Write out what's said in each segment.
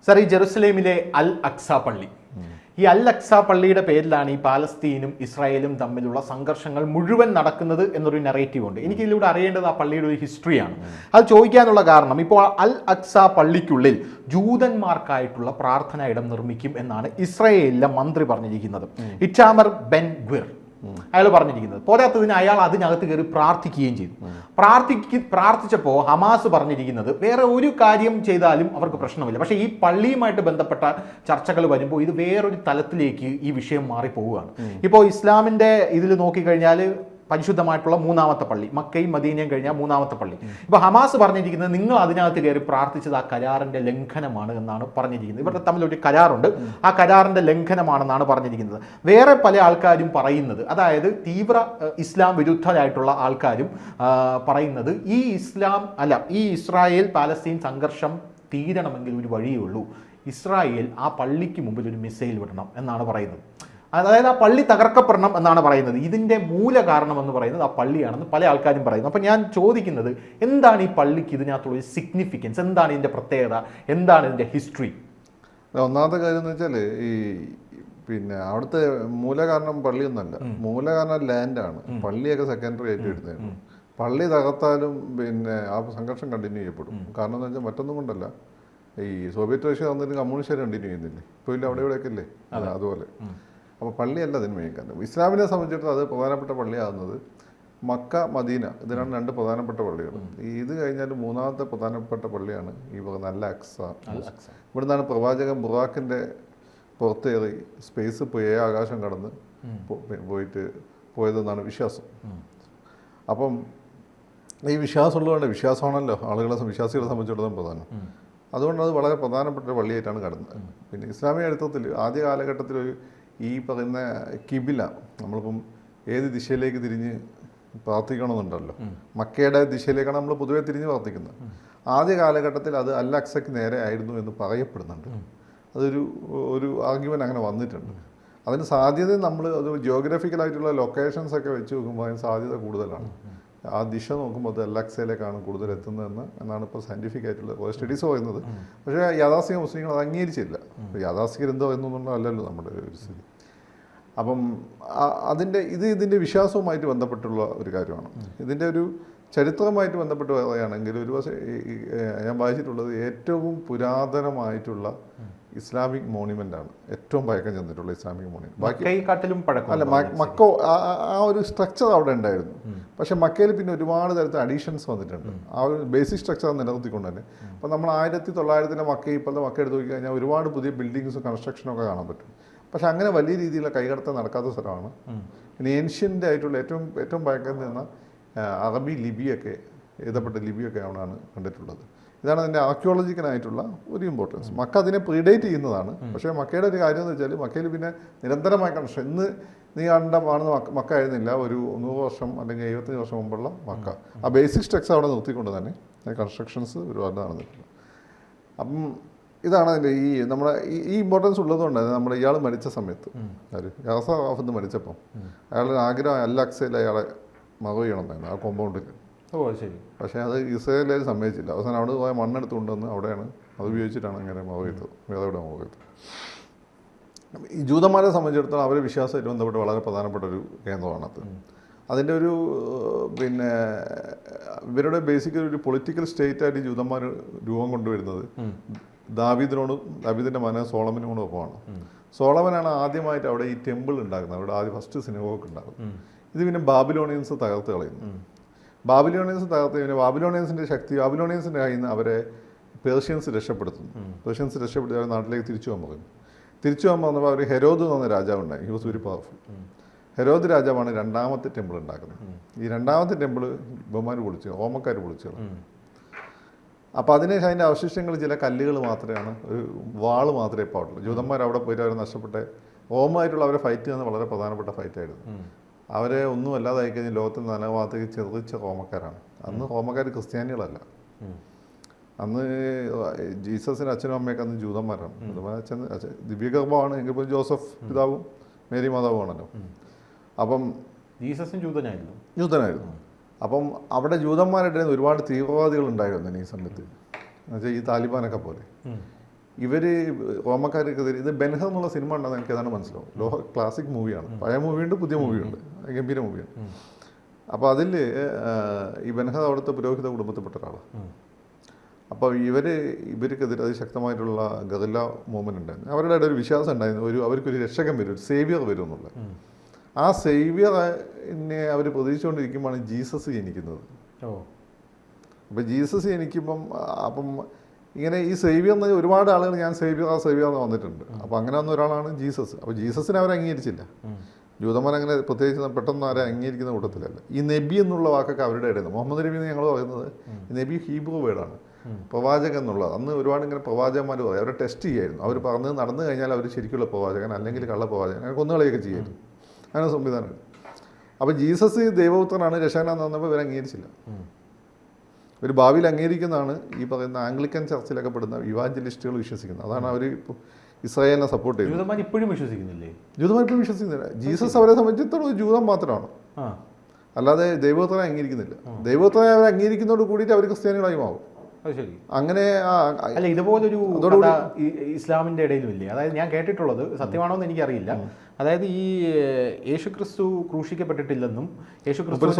Sir, ഈ ജെറുസലേമിലെ അൽ അക്സ പള്ളി, ഈ അൽ അക്സ പള്ളിയുടെ പേരിലാണ് ഈ പാലസ്തീനും ഇസ്രായേലും തമ്മിലുള്ള സംഘർഷങ്ങൾ മുഴുവൻ നടക്കുന്നത് എന്നൊരു നെറേറ്റീവ് ഉണ്ട്. എനിക്ക് ഇതിലൂടെ അറിയേണ്ടത് ആ പള്ളിയുടെ ഒരു ഹിസ്റ്ററിയാണ്. അത് ചോദിക്കാനുള്ള കാരണം, ഇപ്പോൾ അൽ അക്സ പള്ളിക്കുള്ളിൽ ജൂതന്മാർക്കായിട്ടുള്ള പ്രാർത്ഥനാ ഇടം നിർമ്മിക്കും എന്നാണ് ഇസ്രായേലിലെ മന്ത്രി പറഞ്ഞിരിക്കുന്നത്, ഇറ്റാമർ ബെൻ ഗ്വിർ. അയാൾ പറഞ്ഞിരിക്കുന്നത് പോരാത്തതിന് അയാൾ അതിനകത്ത് കയറി പ്രാർത്ഥിക്കുകയും ചെയ്തു. പ്രാർത്ഥിച്ചപ്പോൾ ഹമാസ് പറഞ്ഞിരിക്കുന്നത് വേറെ ഒരു കാര്യം ചെയ്താലും അവർക്ക് പ്രശ്നമില്ല, പക്ഷേ ഈ പള്ളിയുമായിട്ട് ബന്ധപ്പെട്ട ചർച്ചകൾ വരുമ്പോൾ ഇത് വേറൊരു തലത്തിലേക്ക് ഈ വിഷയം മാറിപ്പോവുകയാണ്. ഇപ്പോൾ ഇസ്ലാമിൻ്റെ ഇതിൽ നോക്കിക്കഴിഞ്ഞാൽ പരിശുദ്ധമായിട്ടുള്ള മൂന്നാമത്തെ പള്ളി, മക്കയും മദീനയും കഴിഞ്ഞാൽ മൂന്നാമത്തെ പള്ളി. ഇപ്പോൾ ഹമാസ് പറഞ്ഞിരിക്കുന്നത് നിങ്ങൾ അതിനകത്ത് കയറി പ്രാർത്ഥിച്ചത് ആ കരാറിൻ്റെ ലംഘനമാണ് എന്നാണ് പറഞ്ഞിരിക്കുന്നത്. ഇവരുടെ തമ്മിലൊരു കരാറുണ്ട്, ആ കരാറിൻ്റെ ലംഘനമാണെന്നാണ് പറഞ്ഞിരിക്കുന്നത്. വേറെ പല ആൾക്കാരും പറയുന്നത്, അതായത് തീവ്ര ഇസ്ലാം വിരുദ്ധരായിട്ടുള്ള ആൾക്കാരും പറയുന്നത് ഈ ഇസ്രായേൽ പാലസ്തീൻ സംഘർഷം തീരണമെങ്കിൽ ഒരു വഴിയേ ഉള്ളൂ, ഇസ്രായേൽ ആ പള്ളിക്ക് മുമ്പിൽ ഒരു മിസൈൽ വിടണം എന്നാണ് പറയുന്നത്. അതായത് ആ പള്ളി തകർക്കപ്പെടണം എന്നാണ് പറയുന്നത്. ഇതിൻ്റെ മൂല കാരണം എന്ന് പറയുന്നത് ആ പള്ളിയാണെന്ന് പല ആൾക്കാരും പറയുന്നു. അപ്പം ഞാൻ ചോദിക്കുന്നത്, എന്താണ് ഈ പള്ളിക്ക് ഇതിനകത്തുള്ള സിഗ്നിഫിക്കൻസ്, എന്താണ് ഇതിൻ്റെ പ്രത്യേകത, എന്താണ് ഇതിൻ്റെ ഹിസ്റ്ററി? ഒന്നാമത്തെ കാര്യം എന്ന് വെച്ചാൽ അവിടുത്തെ മൂലകാരണം പള്ളിയൊന്നല്ല, മൂലകാരണം ലാൻഡാണ്. പള്ളിയൊക്കെ സെക്കൻഡറി ആയിട്ട് എടുത്തതാണ്. പള്ളി തകർത്താലും ആ സംഘർഷം കണ്ടിന്യൂ ചെയ്യപ്പെടും. കാരണം എന്ന് വെച്ചാൽ മറ്റൊന്നും കൊണ്ടല്ല, ഈ സോവിയറ്റ് റഷ്യ വന്നിട്ട് കമ്മ്യൂണിസ്റ്റ് കണ്ടിന്യൂ ചെയ്യുന്നില്ലേ, ഇപ്പോൾ ഇല്ല അവിടെ ഇവിടെയൊക്കെ ഇല്ലേ, അതുപോലെ. അപ്പോൾ പള്ളിയല്ല അതിന് മെയിൻ കാരണം. ഇസ്ലാമിനെ സംബന്ധിച്ചിടത്തോളം അത് പ്രധാനപ്പെട്ട പള്ളിയാകുന്നത് മക്ക, മദീന, ഇതിനാണ് രണ്ട് പ്രധാനപ്പെട്ട പള്ളികൾ. ഇത് കഴിഞ്ഞാൽ മൂന്നാമത്തെ പ്രധാനപ്പെട്ട പള്ളിയാണ് ഈ പറയുന്ന അൽ അക്സ. ഇവിടെ നിന്നാണ് പ്രവാചകൻ ബുറാക്കിൻ്റെ പുറത്തേറി സ്പേസ് പോയി ആകാശം കടന്ന് പോയതെന്നാണ് വിശ്വാസം. അപ്പം ഈ വിശ്വാസമുള്ളതുകൊണ്ട്, വിശ്വാസമാണല്ലോ വിശ്വാസികളെ സംബന്ധിച്ചിടത്തോളം പ്രധാനം. അതുകൊണ്ട് അത് വളരെ പ്രധാനപ്പെട്ട ഒരു പള്ളിയായിട്ടാണ് കടന്നത്. പിന്നെ ഇസ്ലാമിക ചരിത്രത്തിൽ ആദ്യ കാലഘട്ടത്തിൽ ഈ പറയുന്ന കിബില, നമ്മളിപ്പം ഏത് ദിശയിലേക്ക് തിരിഞ്ഞ് പ്രാർത്ഥിക്കണമെന്നുണ്ടല്ലോ, മക്കയുടെ ദിശയിലേക്കാണ് നമ്മൾ പൊതുവെ തിരിഞ്ഞ് പ്രാർത്ഥിക്കുന്നത്. ആദ്യ കാലഘട്ടത്തിൽ അത് അൽ അക്സയ്ക്ക് നേരെ ആയിരുന്നു എന്ന് പറയപ്പെടുന്നുണ്ട്. ഒരു ആർഗ്യുമെൻ്റ് അങ്ങനെ വന്നിട്ടുണ്ട്. അതിന് സാധ്യത അത് ജിയോഗ്രഫിക്കലായിട്ടുള്ള ലൊക്കേഷൻസൊക്കെ വെച്ച് നോക്കുമ്പോൾ അതിന് സാധ്യത കൂടുതലാണ്. ആ ദിശ നോക്കുമ്പോൾ അത് അൽ അക്സയിലേക്കാണ് കൂടുതൽ എത്തുന്നതെന്ന് എന്നാണ് ഇപ്പോൾ സയൻറ്റിഫിക് ആയിട്ടുള്ള സ്റ്റഡീസ് പറയുന്നത്. പക്ഷേ യാഥാസ്ഥിക മുസ്ലിങ്ങൾ അത് അംഗീകരിച്ചില്ല. യാഥാസ്ഥികർ എന്തോ എന്നൊന്നും അല്ലല്ലോ നമ്മുടെ ഒരു സ്ഥിതി. അപ്പം ഇതിൻ്റെ വിശ്വാസവുമായിട്ട് ബന്ധപ്പെട്ടുള്ള ഒരു കാര്യമാണ്. ഇതിൻ്റെ ഒരു ചരിത്രവുമായിട്ട് ബന്ധപ്പെട്ട് പറയുകയാണെങ്കിൽ ഞാൻ വായിച്ചിട്ടുള്ളത് ഏറ്റവും പുരാതനമായിട്ടുള്ള ഇസ്ലാമിക് മോണ്യുമെൻ്റ് ആണ്, ഏറ്റവും പഴക്കം ചെന്നിട്ടുള്ള ഇസ്ലാമിക് മോണ്യുമെന്റ്. അല്ല, മക്ക ആ ഒരു സ്ട്രക്ചർ അവിടെ ഉണ്ടായിരുന്നു. പക്ഷേ മക്കയിൽ പിന്നെ ഒരുപാട് തരത്തിൽ അഡീഷൻസ് വന്നിട്ടുണ്ട്. ആ ഒരു ബേസിക് സ്ട്രക്ചർ നിലനിർത്തിക്കൊണ്ട് തന്നെ. അപ്പോൾ നമ്മൾ 1900 മക്ക, ഇപ്പോഴത്തെ മക്ക എടുത്ത് നോക്കി കഴിഞ്ഞാൽ ഒരുപാട് പുതിയ ബിൽഡിങ്സും കൺസ്ട്രക്ഷനൊക്കെ കാണാൻ പറ്റും. പക്ഷെ അങ്ങനെ വലിയ രീതിയിലുള്ള കൈകടത്തം നടക്കാത്ത സ്ഥലമാണ്. പിന്നെ ഏൻഷ്യൻ്റ് ആയിട്ടുള്ള ഏറ്റവും പഴക്കം നിന്ന അറബി ലിപിയൊക്കെ, എഴുതപ്പെട്ട ലിപിയൊക്കെ അവിടെയാണ് കണ്ടിട്ടുള്ളത്. ഇതാണ് അതിൻ്റെ ആർക്കിയോളജിക്കലായിട്ടുള്ള ഒരു ഇമ്പോർട്ടൻസ്. മക്ക അതിനെ പ്രീഡേറ്റ് ചെയ്യുന്നതാണ്. പക്ഷേ മക്കയുടെ ഒരു കാര്യം എന്ന് വെച്ചാൽ മക്കയിൽ പിന്നെ നിരന്തരമായ കൺസ്ട്രക്ഷൻ, ഇന്ന് നീ കാണുന്ന മക്ക ആയിരുന്നില്ല ഒരു 100 വർഷം അല്ലെങ്കിൽ 75 വർഷം മുമ്പുള്ള മക്ക. ആ ബേസിക് സ്ട്രക്ചർ അവിടെ നിർത്തിക്കൊണ്ട് തന്നെ കൺസ്ട്രക്ഷൻസ് ഒരുപാട് നടന്നിട്ടുണ്ട്. അപ്പം ഇതാണ് അതിൻ്റെ ഈ ഇമ്പോർട്ടൻസ് ഉള്ളതുകൊണ്ട് നമ്മുടെ ഇയാൾ മരിച്ച സമയത്ത്, യാസർ അറാഫത്ത് മരിച്ചപ്പം അയാളുടെ ആഗ്രഹം അൽ അക്സയിൽ അയാളെ മറവ് ചെയ്യണമെന്നായിരുന്നു, ആ കോമ്പൗണ്ടിൽ. പക്ഷേ അത് ഇസ്രായേലിൽ സമ്മതിച്ചില്ല. അവസാനം അവിടെ പോയ മണ്ണെടുത്തുകൊണ്ടുവന്ന് അവിടെയാണ് അത് ഉപയോഗിച്ചിട്ടാണ് അങ്ങനെ മറവ് ചെയ്തത്, വേറെ മറവ് ചെയ്തത്. ഈ ജൂതന്മാരെ സംബന്ധിച്ചിടത്തോളം അവരുടെ വിശ്വാസമായിട്ട് ബന്ധപ്പെട്ട് വളരെ പ്രധാനപ്പെട്ട ഒരു കേന്ദ്രമാണത്. അതിൻ്റെ ഒരു ഇവരുടെ ബേസിക്കലി ഒരു പൊളിറ്റിക്കൽ സ്റ്റേറ്റായിട്ട് ഈ ജൂതന്മാർ രൂപം കൊണ്ടുവരുന്നത് ദാവീദിൻ്റെ മകൻ സോളമനോട് ഒപ്പമാണ്. സോളമനാണ് ആദ്യമായിട്ട് അവിടെ ഈ ടെമ്പിൾ ഉണ്ടാക്കുന്നത്, അവിടെ ആദ്യം ഫസ്റ്റ് സിനഗോഗ് ഉണ്ടാകും. ഇത് പിന്നെ ബാബിലോണിയൻസ് തകർത്ത് കളയുന്നു. ബാബിലോണിയൻസ് തകർത്ത് പിന്നെ ബാബിലോണിയൻസിൻ്റെ ശക്തി, ബാബിലോണിയൻസിൻ്റെ കയ്യിൽ നിന്ന് അവരെ പേർഷ്യൻസ് രക്ഷപ്പെടുത്തുന്നു. പേർഷ്യൻസ് രക്ഷപ്പെടുത്തി അവരെ നാട്ടിലേക്ക് തിരിച്ചു പോകാൻ പറയും. തിരിച്ചു പോകാൻ പറഞ്ഞപ്പോൾ അവർ ഹെരോദ് എന്ന് പറഞ്ഞ രാജാവുണ്ടായി. He was very powerful. Herod രാജാവാണ് രണ്ടാമത്തെ ടെമ്പിൾ ഉണ്ടാക്കുന്നത്. ഈ രണ്ടാമത്തെ ടെമ്പിൾ റോമക്കാർ പൊളിച്ചു. അപ്പോൾ അതിനുശേഷം അതിൻ്റെ അവശിഷ്ടങ്ങൾ ചില കല്ലുകൾ മാത്രമാണ്, ഒരു വാള് മാത്രമേ ഇപ്പോൾ ഉള്ളൂ. ജൂതന്മാർ അവിടെ പോയിട്ട് അവർ നഷ്ടപ്പെട്ട റോമായിട്ടുള്ള അവരെ ഫൈറ്റ് ചെയ്യുന്നത് വളരെ പ്രധാനപ്പെട്ട ഫൈറ്റായിരുന്നു. അവരെ ഒന്നും അല്ലാതായി കഴിഞ്ഞാൽ ലോകത്തിൽ നാനാഭാഗത്തേക്ക് ചെറുതിച്ച റോമക്കാരാണ്. അന്ന് റോമക്കാർ ക്രിസ്ത്യാനികളല്ല. അന്ന് ജീസസിൻ്റെ അച്ഛനും അമ്മയൊക്കെ അന്ന് ജൂതന്മാരാണ്. അച്ഛൻ ദിവ്യഗർഭമാണ് എങ്കിൽ പോലും ജോസഫ് പിതാവും മേരി മാതാവുമാണല്ലോ. അപ്പം ജീസസും ജൂതനായിരുന്നു. അപ്പം അവിടെ ജൂതന്മാരുടെ ഒരുപാട് തീവ്രവാദികൾ ഉണ്ടായിരുന്നു ഈ സമയത്ത്. എന്നുവെച്ചാൽ ഈ താലിബാനൊക്കെ പോലെ. ഇവർ റോമക്കാർക്കെതിരെ ഇത് ബെൻഹ എന്നുള്ള സിനിമ ഉണ്ടെന്ന് എനിക്ക് ഏതാണ് മനസ്സിലാവും. ക്ലാസിക് മൂവിയാണ്. പഴയ മൂവിയുണ്ട്, പുതിയ മൂവിയുണ്ട്, ഗംഭീര മൂവിയാണ്. അപ്പോൾ അതിൽ ഈ ബെൻഹ അവിടുത്തെ പുരോഹിത കുടുംബത്തിൽപ്പെട്ട ഒരാളാണ്. അപ്പോൾ ഇവർക്കെതിരെ അതിശക്തമായിട്ടുള്ള ഗറില്ല മൂവ്മെൻറ്റ് ഉണ്ടായിരുന്നു. അവരുടെ ഒരു വിശ്വാസം ഉണ്ടായിരുന്നു, അവർക്കൊരു രക്ഷകൻ വരും, ഒരു സേവിയർ വരും എന്നുള്ളത്. ആ സേവിയറിനെ അവർ പ്രതീക്ഷിച്ചുകൊണ്ടിരിക്കുമ്പോഴാണ് ജീസസ് ജനിക്കുന്നത്. അപ്പോൾ ജീസസ് ജനിക്കുമ്പം അപ്പം ഇങ്ങനെ ഈ സേവിയർ എന്ന് ഒരുപാട് ആളുകൾ ഞാൻ സേവിയർ എന്ന് വന്നിട്ടുണ്ട്. അപ്പോൾ അങ്ങനെ വന്ന ഒരാളാണ് ജീസസ്. അപ്പോൾ ജീസസിനെ അവർ അംഗീകരിച്ചില്ല. ജൂതന്മാർ അങ്ങനെ പ്രത്യേകിച്ച് പെട്ടെന്ന് ആരെ അംഗീകരിക്കുന്ന കൂട്ടത്തിലല്ല. ഈ നബി എന്നുള്ള വാക്കൊക്കെ അവരുടെ ഇടയിൽ നിന്ന്, മുഹമ്മദ് നബി എന്ന് ഞങ്ങൾ പറയുന്നത് നബി ഹീബ്രു വേർഡാണ്, പ്രവാചകൻ എന്നുള്ളത്. അന്ന് ഒരുപാട് ഇങ്ങനെ പ്രവാചകന്മാർ പറയും, അവരെ ടെസ്റ്റ് ചെയ്യായിരുന്നു. അവർ പറഞ്ഞത് നടന്നു കഴിഞ്ഞാൽ അവർ ശരിക്കുള്ള പ്രവാചകൻ, അല്ലെങ്കിൽ കള്ള പ്രവാചകൻ, അങ്ങനെ കൊന്നുകളയൊക്കെ ചെയ്യായിരുന്നു. അങ്ങനെ സംവിധാനം. അപ്പോൾ ജീസസ് ദൈവപുത്രനാണ്, രക്ഷകനാന്ന് പറഞ്ഞപ്പോൾ ഇവർ അംഗീകരിച്ചില്ല. ഒരു ഭാവിയിൽ അംഗീകരിക്കുന്നതാണ് ഈ പറയുന്ന ആംഗ്ലിക്കൻ ചർച്ചിലൊക്കെ പെടുന്ന ഇവാഞ്ചലിസ്റ്റുകൾ വിശ്വസിക്കുന്നത്. അതാണ് അവർ ഇസ്രായേലിനെ സപ്പോർട്ട് ചെയ്യുന്നത്. ജൂതന്മാർ ഇപ്പോഴും വിശ്വസിക്കുന്നില്ലേ? ജൂതന്മാർ ഇപ്പോഴും വിശ്വസിക്കുന്നില്ല. ജീസസ് അവരെ സംബന്ധിച്ചിടത്തോളം ഒരു ജൂതം മാത്രമാണ്, അല്ലാതെ ദൈവപുത്രനെ അംഗീകരിക്കുന്നില്ല. ദൈവപുത്രനെ അവർ അംഗീകരിക്കുന്നതോട് കൂടിയിട്ട് അവർ ക്രിസ്ത്യാനികളായി മാറും. അങ്ങനെ അല്ല, ഇതുപോലൊരു ഇസ്ലാമിന്റെ ഇടയിലും ഇല്ലേ? അതായത് ഞാൻ കേട്ടിട്ടുള്ളത്, സത്യമാണോ എന്ന് എനിക്കറിയില്ല, അതായത് ഈ യേശുക്രിസ്തു ക്രൂശിക്കപ്പെട്ടിട്ടില്ലെന്നും യേശുക്രിസ്തു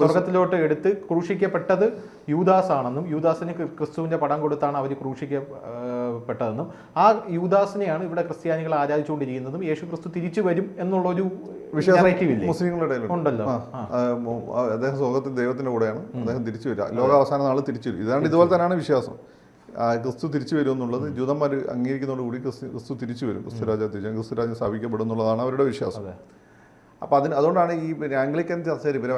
സ്വർഗത്തിലോട്ട് എടുത്ത് ക്രൂശിക്കപ്പെട്ടത് യൂദാസ് ആണെന്നും യൂദാസിന് ക്രിസ്തുവിന്റെ പടം കൊടുത്താണ് അവർ ക്രൂശിക്കപ്പെട്ടതെന്നും ആ യൂദാസിനെയാണ് ഇവിടെ ക്രിസ്ത്യാനികൾ ആരാധിച്ചുകൊണ്ടിരിക്കുന്നതും യേശുക്രിസ്തു തിരിച്ചു വരും എന്നുള്ളൊരു മുസ്ലിങ്ങളുടെ ഉണ്ടല്ലോ. അദ്ദേഹം സ്വർഗത്തിൽ ദൈവത്തിന്റെ കൂടെയാണ്, അദ്ദേഹം തിരിച്ചു വരിക, ലോകാവസാന നാൾ തിരിച്ചു വരും. ഇതാണ് ഇതുപോലെ തന്നെയാണ് വിശ്വാസം. ക്രിസ്തു തിരിച്ചു വരും എന്നുള്ളത് ജൂതന്മാർ അംഗീകരിക്കുന്നതോടുകൂടി ക്രിസ്തു തിരിച്ചു വരും, ക്രിസ്തുരാജ്യം സ്ഥാപിക്കപ്പെടും എന്നുള്ളതാണ് അവരുടെ വിശ്വാസം. അപ്പോൾ അതുകൊണ്ടാണ് ഈ ആംഗ്ലിക്കൻ ചർച്ചയിൽ ഇവരെ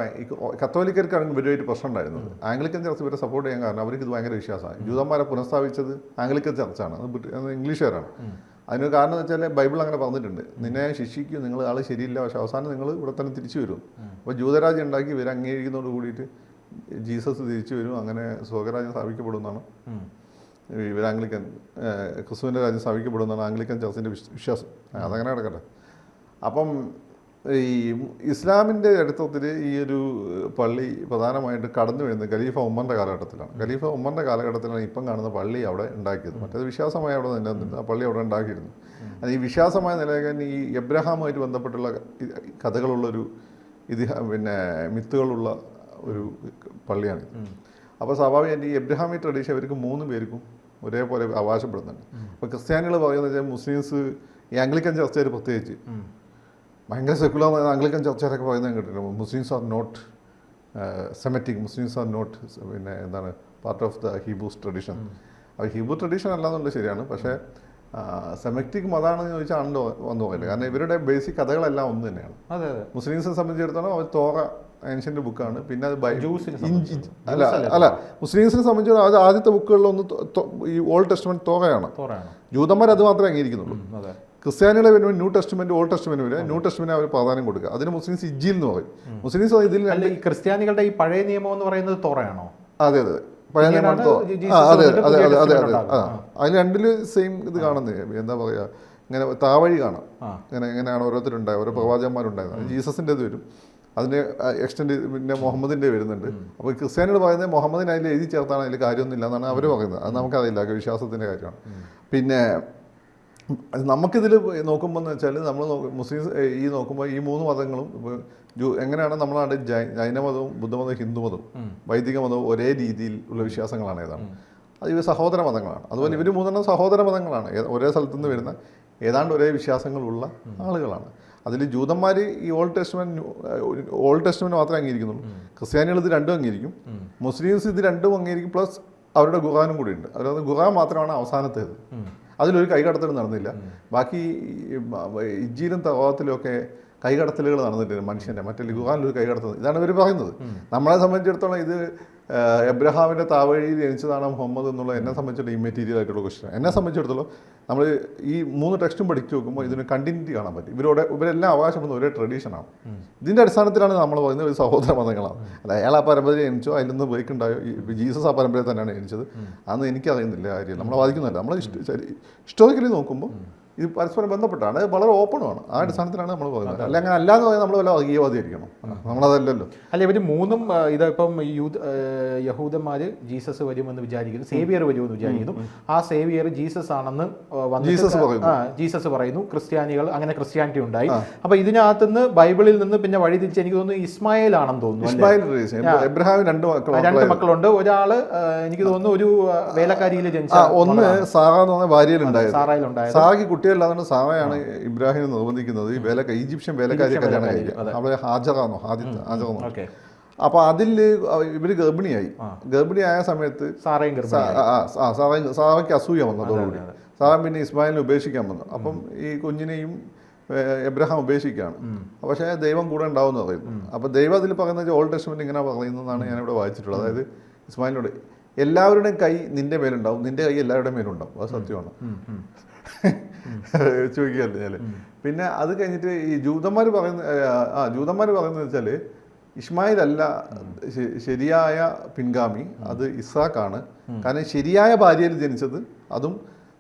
കത്തോലിക്കർക്കാണ് ഇവരുമായിട്ട് പ്രശ്നം ഉണ്ടായിരുന്നത്. ആംഗ്ലിക്കൻ ചർച്ച ഇവരെ സപ്പോർട്ട് ചെയ്യാൻ കാരണം അവർക്ക് ഇത് ഭയങ്കര വിശ്വാസമാണ്. ജൂതന്മാരെ പുനഃസ്ഥാപിച്ചത് ആംഗ്ലിക്കൻ ചർച്ചാണ്, അത് ഇംഗ്ലീഷുകാരാണ്. അതിനൊരു കാരണം എന്ന് വെച്ചാൽ ബൈബിൾ അങ്ങനെ പറഞ്ഞിട്ടുണ്ട്, നിന്നെ ശിക്ഷിക്കും, നിങ്ങൾ ആൾ ശരിയില്ല, പക്ഷേ അവസാനം നിങ്ങൾ ഇവിടെ തന്നെ തിരിച്ചു വരും. അപ്പോൾ ജൂതരാജ്യം ഉണ്ടാക്കി ഇവർ അംഗീകരിക്കുന്നതോട് കൂടിയിട്ട് ജീസസ് തിരിച്ചു വരും, അങ്ങനെ സ്വർഗരാജ്യം സ്ഥാപിക്കപ്പെടുന്നതാണ് ഇവർ ആംഗ്ലിക്കൻ ക്രിസ്തുവിൻ്റെ രാജ്യം സ്ഥാപിക്കപ്പെടുന്നതാണ് ആംഗ്ലിക്കൻ ചർച്ചിൻ്റെ വിശ്വാസം. അതങ്ങനെ കിടക്കട്ടെ. അപ്പം ഈ ഇസ്ലാമിൻ്റെ ചരിത്രത്തിൽ ഈ ഒരു പള്ളി പ്രധാനമായിട്ട് കടന്നു വരുന്നത് ഖലീഫ ഉമ്മറിൻ്റെ കാലഘട്ടത്തിലാണ്. ഖലീഫ ഉമ്മറിൻ്റെ കാലഘട്ടത്തിലാണ് ഇപ്പം കാണുന്ന പള്ളി അവിടെ ഉണ്ടാക്കിയത്. മറ്റേത് വിശ്വാസമായി അവിടെ നിലനിന്നിരുന്നു, ആ പള്ളി അവിടെ ഉണ്ടാക്കിയിരുന്നു. അത് ഈ വിശ്വാസമായി നിലനിൽക്കാൻ ഈ എബ്രഹാമുമായിട്ട് ബന്ധപ്പെട്ടുള്ള കഥകളുള്ളൊരു മിത്തുകളുള്ള ഒരു പള്ളിയാണിത്. അപ്പോൾ സ്വാഭാവികമായിട്ട് ഈ എബ്രഹാമി ട്രഡീഷൻ അവർക്ക് 3 പേർക്കും ഒരേപോലെ അവകാശപ്പെടുന്നുണ്ട്. അപ്പോൾ ക്രിസ്ത്യാനികൾ പറയുന്നത് വെച്ചാൽ മുസ്ലിംസ്, ഈ ആംഗ്ലിക്കൻ ചർച്ചയിൽ പ്രത്യേകിച്ച് ഭയങ്കര സെക്കുലർ ആംഗ്ലിക്കൻ ചർച്ചയിലൊക്കെ പറയുന്നത് കേട്ടിട്ടുണ്ട്, Muslims are not Semitic, Muslims are not എന്താണ് part of the Hebrews tradition. അത് ഹീബ്രു ട്രഡീഷൻ അല്ലാന്നുള്ളത് ശരിയാണ്, പക്ഷേ സെമറ്റിക് മതമാണെന്ന് ചോദിച്ചാൽ ആണെന്ന് വന്നു പോകില്ല. കാരണം ഇവരുടെ ബേസിക് കഥകളെല്ലാം ഒന്ന് തന്നെയാണ്. മുസ്ലിംസിനെ സംബന്ധിച്ചിടത്തോളം അവർ തോറ ഏൻഷ്യൻ്റ് ബുക്കാണ്. പിന്നെ അത് അല്ല മുസ്ലിംസിനെ സംബന്ധിച്ചിടത്തോളം അത് ആദ്യത്തെ ബുക്കുകളിലൊന്ന് ഈ ഓൾഡ് ടെസ്റ്റ്മെന്റ് തോറയാണ്. ജൂതന്മാർ അത് മാത്രമേ അംഗീകരിക്കുന്നുള്ളൂ. ക്രിസ്ത്യാനികളെ വരുമ്പോൾ ന്യൂ ടെസ്റ്റ്മെന്റ് ഓൾഡ് ടെസ്റ്റ്മെന്റ് വരെ ന്യൂ ടെസ്റ്റ്മെന്റ് അവർ പ്രാധാന്യം കൊടുക്കുക. അതിന് മുസ്ലിംസ് ഇജ്ജിൽ എന്ന് പറയും. മുസ്ലിംസ് ഇതിൽ ക്രിസ്ത്യാനികളുടെ ഈ പഴയ നിയമം എന്ന് പറയുന്നത് തോറയാണോ? അതെ അതെ, പഴയ നിയമം. അതെ അതെ അതെ അതെ അതെ. അതിൽ രണ്ടില് സെയിം ഇത് കാണുന്നത്. എന്താ പറയുക, ഇങ്ങനെ താവഴി കാണാം, ഇങ്ങനെയാണ് ഓരോരുത്തരുണ്ടായത്, ഓരോ പ്രവാചകന്മാരുണ്ടായത്. ജീസസിൻ്റെ ഇത് വരും, അതിൻ്റെ എക്സ്റ്റെൻഡ് പിന്നെ മുഹമ്മദിൻ്റെ വരുന്നുണ്ട്. അപ്പോൾ ക്രിസ്ത്യാനികൾ പറയുന്നത് മുഹമ്മദിനെ അതിൽ എഴുതി ചേർത്താണ്, അതിൽ കാര്യമൊന്നുമില്ല എന്നാണ് അവർ പറയുന്നത്. അത് നമുക്കറിയില്ല, വിശ്വാസത്തിൻ്റെ കാര്യമാണ്. പിന്നെ നമുക്കിതിൽ നോക്കുമ്പോൾ എന്ന് വെച്ചാൽ നമ്മൾ മുസ്ലിംസ് ഈ നോക്കുമ്പോൾ ഈ 3 മതങ്ങളും എങ്ങനെയാണ് നമ്മളാണ് ജൈനമതവും ബുദ്ധമതവും ഹിന്ദുമതവും വൈദിക മതവും ഒരേ രീതിയിൽ ഉള്ള വിശ്വാസങ്ങളാണ്. ഏതാണ് അത് ഇവർ സഹോദര മതങ്ങളാണ്. അതുപോലെ ഇവർ 3 സഹോദര മതങ്ങളാണ്, ഒരേ സ്ഥലത്തു നിന്ന് വരുന്ന ഏതാണ്ട് ഒരേ വിശ്വാസങ്ങളുള്ള ആളുകളാണ്. അതിൽ ജൂതന്മാർ ഈ ഓൾഡ് ടെസ്റ്റ്മെന്റ് മാത്രമേ അംഗീകരിക്കുന്നുള്ളൂ. ക്രിസ്ത്യാനികൾ ഇത് രണ്ടും അംഗീകരിക്കും, മുസ്ലിംസ് ഇത് രണ്ടും അംഗീകരിക്കും, പ്ലസ് അവരുടെ ഖുർആനും കൂടി ഉണ്ട്. അവരത് ഖുർആൻ മാത്രമാണ് അവസാനത്തേത്, അതിലൊരു കൈകടത്തൽ നടന്നില്ല. ബാക്കി ഇജ്ജിയിലും തവാത്തിലും ഒക്കെ കൈകടത്തലുകൾ നടന്നിട്ടുണ്ട് മനുഷ്യൻ്റെ, മറ്റേ ഖുർആനിലൊരു കൈകടത്തൽ. ഇതാണ് ഇവർ പറയുന്നത്. നമ്മളെ സംബന്ധിച്ചിടത്തോളം ഇത് എബ്രഹാമിൻ്റെ താവഴിയിൽ ജനിച്ചതാണ് മുഹമ്മദ് എന്നുള്ള എന്നെ സംബന്ധിച്ചിടത്തോളം ഇമ്മെറ്റീരിയൽ ആയിട്ടുള്ള ക്വസ്റ്റ്യൻ. എന്നെ സംബന്ധിച്ചിടത്തോളം നമ്മൾ ഈ 3 ടെക്സ്റ്റും പഠിച്ചു നോക്കുമ്പോൾ ഇതിന് കണ്ടിന്യൂറ്റി കാണാൻ പറ്റും. ഇവരെല്ലാം അവകാശപ്പെടുന്ന ഒരേ ട്രഡീഷനാണ്. ഇതിൻ്റെ അടിസ്ഥാനത്തിലാണ് നമ്മൾ പറയുന്നത് ഒരു സഹോദര മതങ്ങളാണ്. അല്ല അയാൾ ആ പരമ്പരയിൽ ജനിച്ചോ, അതിൽ നിന്ന് ബ്രേക്ക് ഉണ്ടായോ, ജീസസ് ആ പരമ്പരയിൽ തന്നെയാണ് ജനിച്ചത്, അതൊന്നും എനിക്കറിയുന്നില്ല കാര്യം. നമ്മളെ ബാധിക്കുന്നില്ല. നമ്മൾ ഹിസ്റ്റോറിക്കലി നോക്കുമ്പോൾ ഇത് പരസ്പരം ബന്ധപ്പെട്ടാണ്, വളരെ ഓപ്പണുമാണ്. ആ അടിസ്ഥാനത്തിലാണ് നമ്മൾ പറയുന്നത്. അല്ലെങ്കിൽ അല്ലാതെ പോയാൽ നമ്മൾ വല്ല വർഗീയവാദിയായിരിക്കണം, നമ്മളതല്ലല്ലോ. അല്ല, ഇവർ മൂന്നും ഇതിപ്പം യഹൂദന്മാര് ജീസസ് വരുമെന്ന് വിചാരിക്കുന്നു, സേവിയർ വരുമെന്ന് വിചാരിക്കുന്നു. ആ സേവിയർ ജീസസ് ആണെന്ന് ജീസസ് പറയുന്നു. ക്രിസ്ത്യാനികൾ അങ്ങനെ ക്രിസ്ത്യാനിറ്റി ഉണ്ടായി. അപ്പൊ ഇതിനകത്തുനിന്ന് ബൈബിളിൽ നിന്ന് പിന്നെ വഴി തിരിച്ച് എനിക്ക് തോന്നുന്നു ഇസ്മായിൽ ആണെന്ന് തോന്നുന്നു. എബ്രഹാമിന് രണ്ട് മക്കളുണ്ട്. ഒരാള് എനിക്ക് തോന്നുന്നു ഒരു വേലക്കാരിയിൽ ജനിച്ച, ഒന്ന് സാറ എന്ന് പറഞ്ഞ ഭാര്യയിലുണ്ടായത്. സാറയിലുണ്ടായത്. സാറയ്ക്ക് കുട്ടിയല്ലാതെ സാറയാണ് ഇബ്രാഹിം നിർബന്ധിക്കുന്നത് ഈ ഈജിപ്ഷ്യൻ വേലക്കാരിയെ കല്യാണം കഴിക്കുക. അവളെ ഹാജറാന്നോ ഹാജറാന്നോ. അപ്പൊ അതിൽ ഇവര് ഗർഭിണിയായ സമയത്ത് സാറയ്ക്ക് അസൂയ വന്നതോടുകൂടി സാറ പിന്നെ ഇസ്മായിലിനെ ഉപേക്ഷിക്കാൻ വന്നു. അപ്പം ഈ കുഞ്ഞിനെയും എബ്രഹാം ഉപേക്ഷിക്കുകയാണ്. പക്ഷേ ദൈവം കൂടെ ഉണ്ടാവുമെന്ന് പറയുന്നു. അപ്പോൾ ദൈവം അതിൽ പറയുന്നത് ഓൾഡ് ടെസ്റ്റ്മെന്റ് ഇങ്ങനെ പറയുന്നതാണ് ഞാനിവിടെ വായിച്ചിട്ടുള്ളത്. അതായത് ഇസ്മായിലിനോട് എല്ലാവരുടെയും കൈ നിന്റെ മേലുണ്ടാവും, നിന്റെ കൈ എല്ലാവരുടെയും മേലുണ്ടാവും. അത് സത്യമാണ്. ചോദിക്കുകയല്ലേ ഞാൻ. പിന്നെ അത് കഴിഞ്ഞിട്ട് ഈ ജൂതന്മാർ പറയുന്നത് വെച്ചാൽ ഇസ്മായിൽ അല്ല ശരിയായ പിൻഗാമി, അത് ഇസാഖാണ്. കാരണം ശരിയായ ഭാര്യയിൽ ജനിച്ചത്, അതും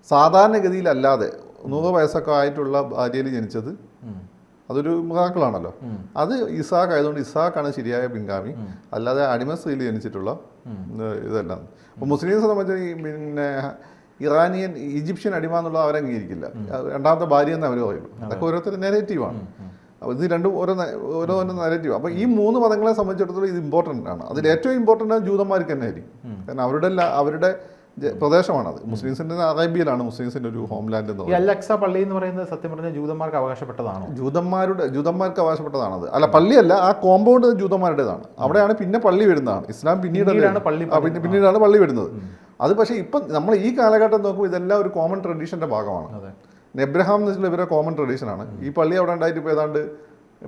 സാധാരണഗതിയിലല്ലാതെ 100 വയസ്സൊക്കെ ആയിട്ടുള്ള ഭാര്യയിൽ ജനിച്ചത്, അതൊരു മിറാക്കിളാണല്ലോ. അത് ഇസാഖ് ആയതുകൊണ്ട് ഇസാഖാണ് ശരിയായ പിൻഗാമി, അല്ലാതെ അടിമ സ്ത്രീയിൽ ജനിച്ചിട്ടുള്ള ഇതല്ല. അപ്പോൾ മുസ്ലിംസ് സംബന്ധിച്ച് പിന്നെ ഇറാനിയൻ ഈജിപ്ഷ്യൻ അടിമ എന്നുള്ളത് അവരെ അംഗീകരിക്കില്ല. രണ്ടാമത്തെ ഭാര്യ എന്ന് അവർ പറയുള്ളൂ. അതൊക്കെ ഓരോരുത്തർ നെഗറ്റീവാണ്. അപ്പോൾ ഇത് രണ്ടും ഓരോന്നും നെഗറ്റീവ്. അപ്പോൾ ഈ 3 മതങ്ങളെ സംബന്ധിച്ചിടത്തോളം ഇത് ഇമ്പോർട്ടൻ്റ് ആണ്. അതിൽ ഏറ്റവും ഇമ്പോർട്ടൻ്റ് ജൂതന്മാർക്ക് തന്നെ ആയിരിക്കും. കാരണം അവരുടെ പ്രദേശമാണത്. മുസ്ലിംസിന്റെ അറേബ്യയിലാണ് മുസ്ലിംസിന്റെ ഒരു ഹോംലാൻഡ് എന്ന് പറയുന്നത്. അൽ-അഖ്സ പള്ളി എന്ന് പറയുന്നത് സത്യം പറഞ്ഞാൽ ജൂതന്മാർക്ക് അവകാശപ്പെട്ടതാണോ? ജൂതന്മാർക്ക് അവകാശപ്പെട്ടതാണത്. അല്ല, പള്ളിയല്ല, ആ കോമ്പൗണ്ട് ജൂതന്മാരുടേതാണ്. അവിടെയാണ് പിന്നെ പള്ളി വരുന്നതാണ്. ഇസ്ലാം പിന്നീടാണ് പള്ളി വരുന്നത്. അത് പക്ഷേ ഇപ്പം നമ്മൾ ഈ കാലഘട്ടം നോക്കുമ്പോൾ ഇതെല്ലാം ഒരു കോമൺ ട്രഡീഷന്റെ ഭാഗമാണ്. എബ്രഹാം എന്ന് വെച്ചാൽ ഇവരുടെ കോമൺ ട്രഡീഷനാണ്. ഈ പള്ളി അവിടെ ഉണ്ടായിട്ട് ഇപ്പോൾ ഏതാണ്ട്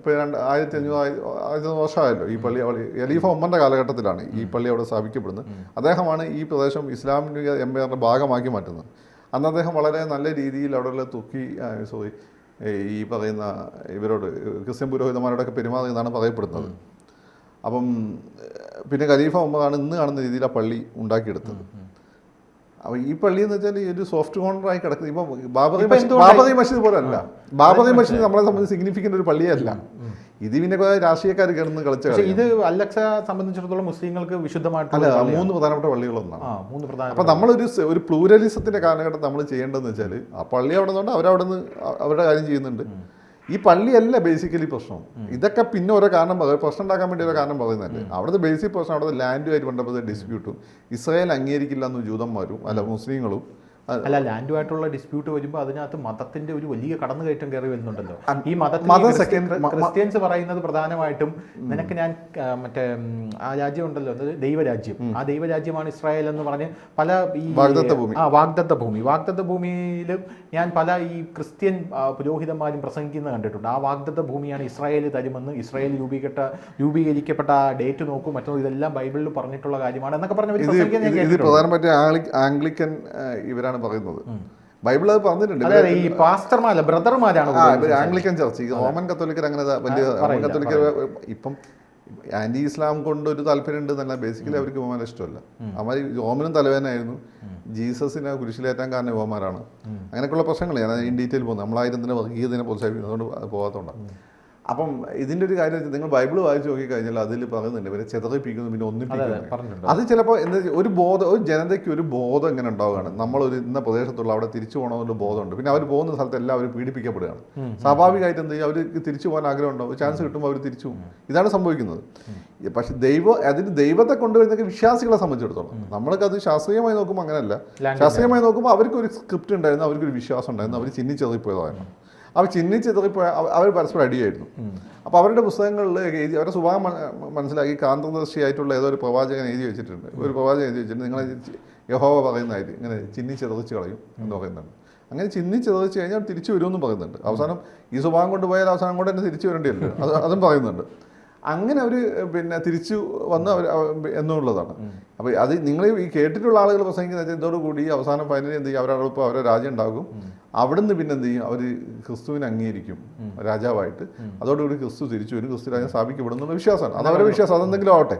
1500 വർഷമായല്ലോ ഈ പള്ളി. ഖലീഫ ഉമ്മറിന്റെ കാലഘട്ടത്തിലാണ് ഈ പള്ളി അവിടെ സ്ഥാപിക്കപ്പെടുന്നത്. അദ്ദേഹമാണ് ഈ പ്രദേശം ഇസ്ലാമിക എംപയറിന്റെ ഭാഗമാക്കി മാറ്റുന്നത്. അന്ന് അദ്ദേഹം വളരെ നല്ല രീതിയിൽ അവിടെയുള്ള ഈ പറയുന്ന ഇവരോട് ക്രിസ്ത്യൻ പുരോഹിതന്മാരോടൊക്കെ പെരുമാറിയെന്നാണ് പറയപ്പെടുന്നത്. അപ്പം പിന്നെ ഖലീഫ ഉമ്മറാണ് ഇന്ന് കാണുന്ന രീതിയിൽ ആ പള്ളി ഉണ്ടാക്കിയെടുത്തത്. അപ്പോൾ ഈ പള്ളി എന്ന് വെച്ചാൽ ഈ ഒരു സോഫ്റ്റ് കോർണറായി കിടക്കുന്നത്. ഇപ്പം ബാബറി മസ്ജിദ് പോലെ അല്ല. ബാബറി മസ്ജിദ് നമ്മളെ സംബന്ധിച്ച് സിഗ്നിഫിക്കൻ്റ് ഒരു പള്ളിയല്ല. ഇത് പിന്നെ രാഷ്ട്രീയക്കാർ കിടന്ന് കളിച്ച. ഇത് അൽ-അഖ്സ സംബന്ധിച്ചിടത്തോളം മുസ്ലിങ്ങൾക്ക് വിശുദ്ധമായിട്ടുള്ള 3 പ്രധാനപ്പെട്ട പള്ളികളൊന്നാണ്. അപ്പം നമ്മളൊരു പ്ലൂരലിസത്തിന്റെ കാലഘട്ടം നമ്മൾ ചെയ്യേണ്ടതെന്ന് വെച്ചാൽ ആ പള്ളി അവിടെ നിന്നുകൊണ്ട് അവരവിടെ അവരുടെ കാര്യം ചെയ്യുന്നുണ്ട്. ഈ പള്ളിയല്ല ബേസിക്കലി പ്രശ്നം. ഇതൊക്കെ പിന്നെ ഓരോ കാരണം പ്രശ്നം ഉണ്ടാക്കാൻ വേണ്ടി ഓരോ കാരണം പറയുന്നുണ്ട്. അവിടുത്തെ ബേസിക് പ്രശ്നം അവിടുത്തെ ലാൻഡുമായിട്ട് ബന്ധപ്പെട്ട ഡിസ്പ്യൂട്ടും ഇസ്രായേൽ അംഗീകരിക്കില്ല എന്ന് ജൂതന്മാരും മുസ്ലിങ്ങളും. അല്ല, ലാൻഡുമായിട്ടുള്ള ഡിസ്പ്യൂട്ട് വരുമ്പോൾ അതിനകത്ത് മതത്തിന്റെ ഒരു വലിയ കടന്നുകയറ്റം കയറി വരുന്നുണ്ടല്ലോ. ഈ ക്രിസ്ത്യൻസ് പറയുന്നത് പ്രധാനമായിട്ടും നിനക്ക് ഞാൻ മറ്റേ ആ രാജ്യം ഉണ്ടല്ലോ, ദൈവരാജ്യം, ആ ദൈവരാജ്യമാണ് ഇസ്രായേൽ എന്ന് പറഞ്ഞ് പല ഈ വാഗ്ദത്ത ഭൂമിയിൽ ഞാൻ പല ഈ ക്രിസ്ത്യൻ പുരോഹിതന്മാരും പ്രസംഗിക്കുന്നത് കണ്ടിട്ടുണ്ട്. ആ വാഗ്ദത്ത ഭൂമിയാണ് ഇസ്രായേൽ തരുമെന്ന്, ഇസ്രായേൽ രൂപീകരിക്കപ്പെട്ട ഡേറ്റ് നോക്കും, മറ്റൊന്നും ഇതെല്ലാം ബൈബിളിൽ പറഞ്ഞിട്ടുള്ള കാര്യമാണ് എന്നൊക്കെ പറഞ്ഞ പ്രധാനപ്പെട്ട ആംഗ്ലിക്കൻ ഇവരാണ് പറയുന്നത്. ബൈബിൾ അത് പറഞ്ഞിട്ടുണ്ട്. ഈ പാസ്റ്റർമാരല്ല, ബ്രദർമാരാണ് ആംഗ്ലിക്കൻ ചർച്ച്. ഈ റോമൻ കത്തോലിക്കർ അങ്ങനെ വലിയ റോമൻ കത്തോലിക്കർ ഇപ്പം ആന്റി ഇസ്ലാം കൊണ്ട് ഒരു താല്പര്യം ഉണ്ട് എന്നല്ല, ബേസിക്കലി അവർക്ക് യുവമാരെ ഇഷ്ടമല്ല. അവർ റോമനും തലവേനായിരുന്നു. ജീസസിനെ കുരിശിലേറ്റാൻ കാരണം യുവമാരാണ്. അങ്ങനെയൊക്കെയുള്ള പ്രശ്നങ്ങൾ ഞാൻ ഇൻ ഡീറ്റെയിൽ പോകുന്നത് നമ്മളായിരത്തിൻ്റെ വർഗീയതിനെ പ്രോത്സാഹിപ്പിക്കുന്നത്, അതുകൊണ്ട് പോകാത്തതുകൊണ്ടാണ്. അപ്പം ഇതിൻ്റെ ഒരു കാര്യം നിങ്ങൾ ബൈബിൾ വായിച്ച് നോക്കിക്കഴിഞ്ഞാൽ അതിൽ പറയുന്നുണ്ട് ഇവരെ ചെതറിപ്പിക്കുന്നു, പിന്നെ ഒന്നിപ്പിക്കുന്നു. അത് ചിലപ്പോൾ എന്താ ഒരു ജനതയ്ക്ക് ഒരു ബോധം ഇങ്ങനെ ഉണ്ടാവുകയാണ്. നമ്മളൊരു ഇന്ന പ്രദേശത്തുള്ള അവിടെ തിരിച്ചു പോകണമെന്നൊരു ബോധമുണ്ട്. പിന്നെ അവർ പോകുന്ന സ്ഥലത്ത് എല്ലാവരും പീഡിപ്പിക്കപ്പെടുകയാണ്. സ്വാഭാവികമായിട്ട് എന്ത് ചെയ്യും, അവർ തിരിച്ചു പോകാൻ ആഗ്രഹം ഉണ്ടാവും. ചാൻസ് കിട്ടുമ്പോൾ അവർ തിരിച്ചു പോകും. ഇതാണ് സംഭവിക്കുന്നത്. പക്ഷെ അതിന് ദൈവത്തെ കൊണ്ടുവരുന്ന വിശ്വാസികളെ സംബന്ധിച്ചിടത്തോളം നമ്മൾക്കത് ശാസ്ത്രീയമായി നോക്കുമ്പോൾ അങ്ങനെയല്ല. ശാസ്ത്രീയമായി നോക്കുമ്പോൾ അവർക്കൊരു സ്ക്രിപ്റ്റ് ഉണ്ടായിരുന്നു, അവർക്കൊരു വിശ്വാസം ഉണ്ടായിരുന്നു. അവർ ചിന്നിച്ചെറിപ്പോയതായിരുന്നു. അവർ ചിഹ്നിച്ചെറിപ്പോയ അവർ പരസ്പരം അടിയായിരുന്നു. അപ്പോൾ അവരുടെ പുസ്തകങ്ങളിൽ അവരുടെ സ്വഭാവം മനസ്സിലാക്കി കാന്തദർശിയായിട്ടുള്ള ഏതോ ഒരു പ്രവാചകൻ എഴുതി വെച്ചിട്ടുണ്ട്. ഒരു പ്രവാചകൻ എഴുതി വെച്ചിട്ടുണ്ട്, നിങ്ങളെ യഹോവ പറയുന്നതായിട്ട് ഇങ്ങനെ ചിഹ്നിച്ചെറിച്ച് കളയും എന്ന് പറയുന്നുണ്ട്. അങ്ങനെ ചിഹ്നിച്ചെറിച്ച് കഴിഞ്ഞാൽ തിരിച്ചു വരുമെന്നും പറയുന്നുണ്ട്. അവസാനം ഈ സ്വഭാവം കൊണ്ടുപോയാൽ അവസാനം കൊണ്ട് തന്നെ തിരിച്ചു വരേണ്ടിയല്ലോ, അതും പറയുന്നുണ്ട്. അങ്ങനെ അവർ പിന്നെ തിരിച്ചു വന്ന് അവർ എന്നുള്ളതാണ്. അപ്പോൾ അത് നിങ്ങൾ ഈ കേട്ടിട്ടുള്ള ആളുകൾ പ്രസംഗിക്കുന്ന ഇതോടുകൂടി അവസാനം ഫൈനലി എന്ത് ചെയ്യും, അവരോടൊപ്പം അവരുടെ രാജ്യം ഉണ്ടാകും. അവിടുന്ന് പിന്നെ എന്ത് ചെയ്യും, അവർ ക്രിസ്തുവിനെ അംഗീകരിക്കും രാജാവായിട്ട്. അതോടുകൂടി ക്രിസ്തു തിരിച്ചു വരും, ക്രിസ്തു രാജ്യം സ്ഥാപിക്കപ്പെടുന്നുള്ള വിശ്വാസമാണ്. അത് അവരുടെ വിശ്വാസം, അതെന്തെങ്കിലും ആവട്ടെ.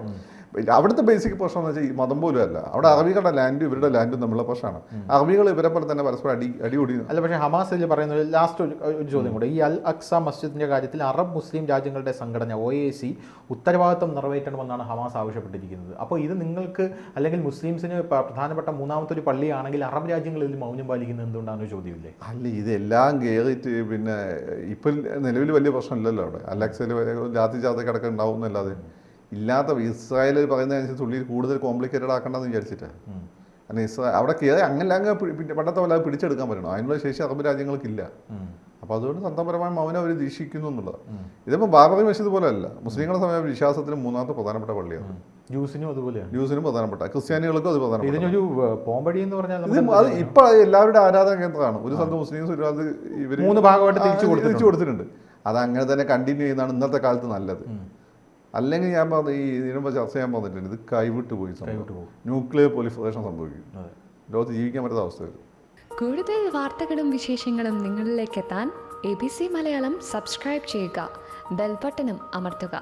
അവിടുത്തെ ബേസിക് പ്രശ്നം എന്ന് വെച്ചാൽ ഈ മതം പോലും അല്ല, അവിടെ അറബികളുടെ ലാൻഡും ഇവരുടെ ലാൻഡും തമ്മിലുള്ള പ്രശ്നമാണ്. അറബികൾ ഇവരെ പോലെ തന്നെ പരസ്പരം അടികൂടി. അല്ല, പക്ഷേ ഹമാസിൽ പറയുന്നത് ലാസ്റ്റ് ഒരു ചോദ്യം കൂടെ, ഈ അൽ അക്സ മസ്ജിദിന്റെ കാര്യത്തിൽ അറബ് മുസ്ലിം രാജ്യങ്ങളുടെ സംഘടന OIC ഉത്തരവാദിത്വം നിറവേറ്റണമെന്നാണ് ഹമാസ് ആവശ്യപ്പെട്ടിരിക്കുന്നത്. അപ്പോൾ ഇത് നിങ്ങൾക്ക് അല്ലെങ്കിൽ മുസ്ലിംസിന് പ്രധാനപ്പെട്ട മൂന്നാമത്തെ ഒരു പള്ളിയാണെങ്കിൽ അറബ് രാജ്യങ്ങളിൽ മൗനം പാലിക്കുന്നത് എന്തുകൊണ്ടാണ് ചോദ്യമില്ലേ? അല്ല, ഇതെല്ലാം കയറിയിട്ട് പിന്നെ ഇപ്പം നിലവിൽ വലിയ പ്രശ്നമില്ലല്ലോ അവിടെ. അലക്സയിൽ ജാതി കിടക്ക ഉണ്ടാവും എന്നല്ലാതെ ഇല്ലാത്ത ഇസ്രായേൽ പറയുന്നതനുസരിച്ച് ഉള്ളിൽ കൂടുതൽ കോംപ്ലിക്കേറ്റഡ് ആക്കണ്ടെന്ന് വിചാരിച്ചിട്ടാണ്. കാരണം അവിടെ കയറി അങ്ങനെ പിന്നെ പണ്ടത്തെ പോലെ പിടിച്ചെടുക്കാൻ പറ്റണം, അതിനുള്ള ശേഷി അറബ് രാജ്യങ്ങൾക്കില്ല. അപ്പോൾ അതുകൊണ്ട് തന്ത്രപരമായ മൗനം അവർ ദീക്ഷിക്കുന്നു എന്നുള്ളത്. ഇതിപ്പോൾ ബാബറി മസ്ജിദ് പോലെ അല്ല, മുസ്ലിങ്ങളുടെ സമയം വിശ്വാസത്തിന് മൂന്നാമത്തെ പ്രധാനപ്പെട്ട പള്ളിയാണ്. ജ്യൂസിനും അതുപോലെയാണ്. ജ്യൂസിനും പ്രധാനപ്പെട്ട, ക്രിസ്ത്യാനികൾക്കും അത് പ്രധാനപ്പെട്ട. ഇതിനൊരു പോംവഴി എന്ന് പറഞ്ഞാൽ അത് ഇപ്പോൾ എല്ലാവരുടെ ആരാധന കേന്ദ്രമാണ്. ഒരു സ്ഥലത്ത് മുസ്ലിംസ് ഒരുപാട് ഇവർ 3 ഭാഗമായിട്ട് തിരിച്ചു കൊടുത്തിട്ടുണ്ട്. അത് അങ്ങനെ തന്നെ കണ്ടിന്യൂ ചെയ്യുന്നതാണ് ഇന്നത്തെ കാലത്ത് നല്ലത്. അല്ലെങ്കിൽ ഞാൻ പറഞ്ഞു, ഈ ഇതിനുമ്പോൾ ചർച്ച ചെയ്യാൻ പറഞ്ഞിട്ടുണ്ട്, ഇത് കൈവിട്ട് പോയി, ന്യൂക്ലിയർ പ്രൊലിഫറേഷൻ സംഭവിക്കും, ലോകത്ത് ജീവിക്കാൻ പറ്റാത്ത അവസ്ഥ വരും. കൂടുതൽ വാർത്തകളും വിശേഷങ്ങളും നിങ്ങളിലേക്ക് എത്താൻ ABC മലയാളം സബ്സ്ക്രൈബ് ചെയ്യുക, ബെൽ ബട്ടണും അമർത്തുക.